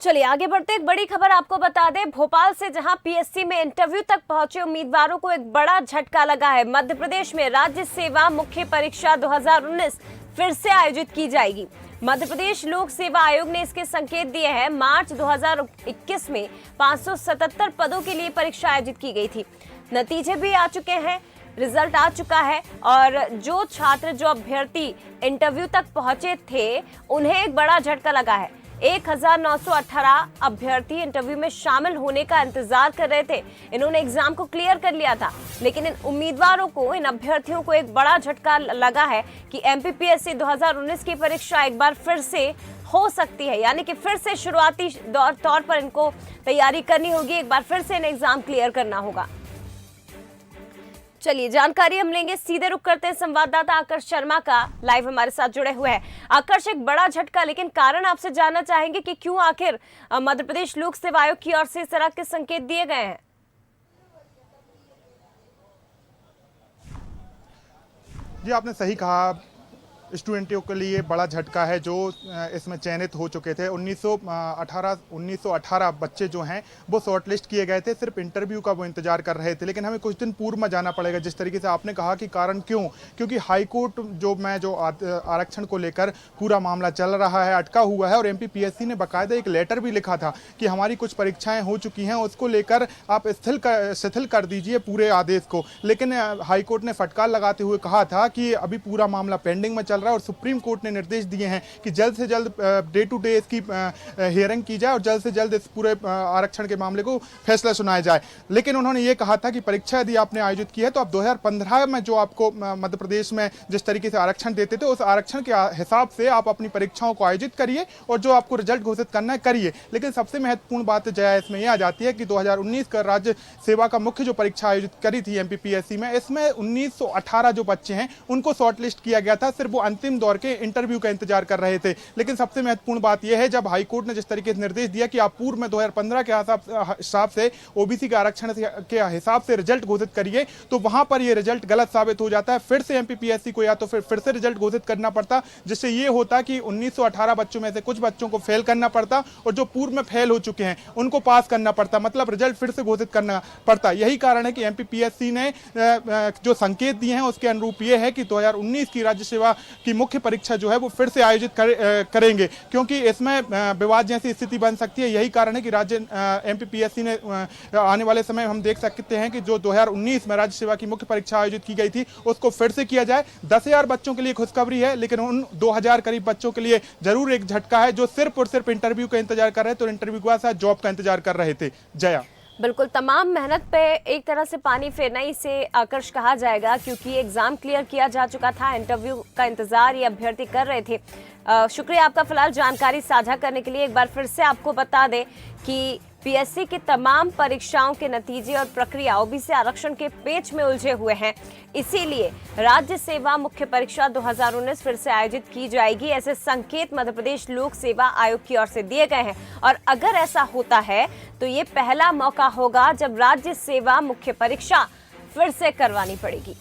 चलिए आगे बढ़ते एक बड़ी खबर आपको बता दें। भोपाल से जहां पीएससी में इंटरव्यू तक पहुंचे उम्मीदवारों को एक बड़ा झटका लगा है। मध्य प्रदेश में राज्य सेवा मुख्य परीक्षा 2019 फिर से आयोजित की जाएगी। मध्य प्रदेश लोक सेवा आयोग ने इसके संकेत दिए हैं। मार्च 2021 में 577 पदों के लिए परीक्षा आयोजित की गई थी। नतीजे भी आ चुके हैं, रिजल्ट आ चुका है और जो अभ्यर्थी इंटरव्यू तक पहुंचे थे उन्हें एक बड़ा झटका लगा है। 1918 अभ्यर्थी इंटरव्यू में शामिल होने का इंतजार कर रहे थे। इन्होंने एग्जाम को क्लियर कर लिया था, लेकिन इन उम्मीदवारों को, इन अभ्यर्थियों को एक बड़ा झटका लगा है कि एमपीपीएससी 2019 की परीक्षा एक बार फिर से हो सकती है। यानी कि फिर से शुरुआती तौर पर इनको तैयारी करनी होगी, एक बार फिर से इन्हें एग्जाम क्लियर करना होगा। चलिए जानकारी हम लेंगे, सीधे रुक करते हैं संवाददाता आकर्ष शर्मा का, लाइव हमारे साथ जुड़े हुए हैं। आकर्ष, एक बड़ा झटका, लेकिन कारण आपसे जानना चाहेंगे कि क्यों आखिर मध्य प्रदेश लोक सेवा आयोग की ओर से इस तरह के संकेत दिए गए हैं। जी, आपने सही कहा, स्टूडेंटों के लिए बड़ा झटका है जो इसमें चयनित हो चुके थे। 1918 बच्चे जो हैं वो शॉर्टलिस्ट किए गए थे, सिर्फ इंटरव्यू का वो इंतजार कर रहे थे। लेकिन हमें कुछ दिन पूर्व में जाना पड़ेगा। जिस तरीके से आपने कहा कि कारण क्यों, क्योंकि हाईकोर्ट जो आरक्षण को लेकर पूरा मामला चल रहा है, अटका हुआ है और एमपीपीएससी ने बाकायदा एक लेटर भी लिखा था कि हमारी कुछ परीक्षाएं हो चुकी हैं, उसको लेकर आप शिथिल कर दीजिए पूरे आदेश को। लेकिन हाईकोर्ट ने फटकार लगाते हुए कहा था कि अभी पूरा मामला पेंडिंग में चल रहा है और सुप्रीम कोर्ट ने निर्देश दिए हैं कि जल्द से जल्द डे टू डे इसकी हियरिंग की जाए और जल्द से जल्द इस पूरे आरक्षण के मामले को फैसला सुनाया जाए। लेकिन उन्होंने ये कहा था कि परीक्षा यदि आपने आयोजित की है तो आप 2015 में जो आपको मध्य प्रदेश में जिस तरीके से आरक्षण देते थे, उस आरक्षण के हिसाब से आप अपनी परीक्षाओं को आयोजित करिए और जो आपको रिजल्ट घोषित करना है करिए। लेकिन सबसे महत्वपूर्ण बात जया इसमें यह आ जाती है कि 2019 का राज्य सेवा का मुख्य जो परीक्षा आयोजित करी थी एमपीपीएससी में, इसमें 1918 जो बच्चे हैं उनको शॉर्टलिस्ट किया गया था। सिर्फ वो अंतिम दौर के इंटरव्यू का इंतजार कर रहे थे। लेकिन सबसे महत्वपूर्ण बात यह है, जब हाईकोर्ट ने जिस तरीके से निर्देश दिया कि आप पूर्व में 2015 के हिसाब से ओबीसी के आरक्षण के हिसाब से रिजल्ट घोषित करिए, तो वहां पर यह रिजल्ट गलत साबित हो जाता है। फिर से एमपीपीएससी को या तो फिर से रिजल्ट घोषित करना पड़ता, जिससे यह होता कि 1918 बच्चों में से कुछ बच्चों को फेल करना पड़ता और जो पूर्व में फेल हो चुके हैं उनको पास करना पड़ता, मतलब रिजल्ट फिर से घोषित करना पड़ता। यही कारण है कि एमपीपीएससी ने जो संकेत दिए हैं उसके अनुरूप यह है कि 2019 की राज्य सेवा की मुख्य परीक्षा जो है वो फिर से आयोजित करेंगे, क्योंकि इसमें विवाद जैसी स्थिति बन सकती है। यही कारण है कि राज्य एमपीपीएससी ने आने वाले समय हम देख सकते हैं कि जो 2019 में राज्य सेवा की मुख्य परीक्षा आयोजित की गई थी उसको फिर से किया जाए। 10,000 बच्चों के लिए खुशखबरी है, लेकिन उन 2,000 करीब बच्चों के लिए जरूर एक झटका है जो सिर्फ और सिर्फ इंटरव्यू का इंतजार कर रहे थे और इंटरव्यू के बाद जॉब का इंतजार कर रहे थे। जया, बिल्कुल, तमाम मेहनत पे एक तरह से पानी फेरना ही इसे आकर्ष कहा जाएगा, क्योंकि एग्जाम क्लियर किया जा चुका था, इंटरव्यू का इंतजार ये अभ्यर्थी कर रहे थे। शुक्रिया आपका फिलहाल जानकारी साझा करने के लिए। एक बार फिर से आपको बता दें कि पीएससी की तमाम परीक्षाओं के नतीजे और प्रक्रिया ओबीसी आरक्षण के पेच में उलझे हुए हैं, इसीलिए राज्य सेवा मुख्य परीक्षा 2019 फिर से आयोजित की जाएगी। ऐसे संकेत मध्य प्रदेश लोक सेवा आयोग की ओर से दिए गए हैं और अगर ऐसा होता है तो ये पहला मौका होगा जब राज्य सेवा मुख्य परीक्षा फिर से करवानी पड़ेगी।